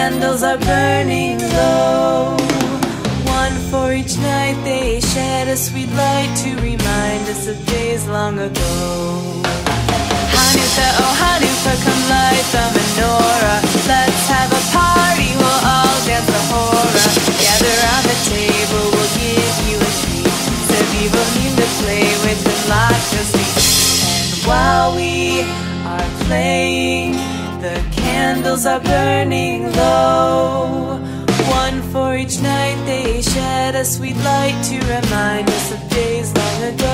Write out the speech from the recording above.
candles are burning low. One for each night they shed a sweet light to remind us of days long ago. Hanukkah, oh Hanukkah, come light the menorah. Let's have a party, we'll all dance the hora. Gather round the table, we'll give you a treat. Sevivo need to play with and lots of sweets. And while we are playing, the candles are burning low. One for each night they shed a sweet light to remind us of days long ago.